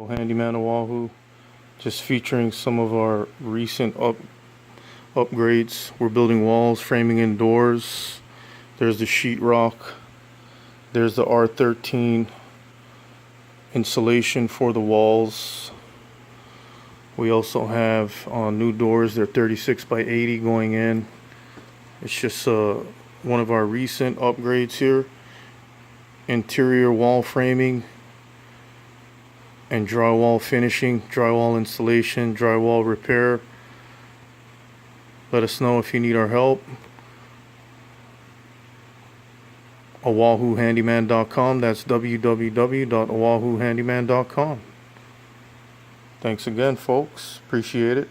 Pro Handyman Oahu, just featuring some of our recent upgrades. We're building walls, framing in doors. There's the sheetrock. There's the R13 insulation for the walls. We also have new doors. They're 36 by 80 going in. It's just one of our recent upgrades here. Interior wall framing and drywall finishing, drywall installation, drywall repair. Let us know if you need our help. OahuHandyman.com. That's www.oahuhandyman.com. Thanks again, folks. Appreciate it.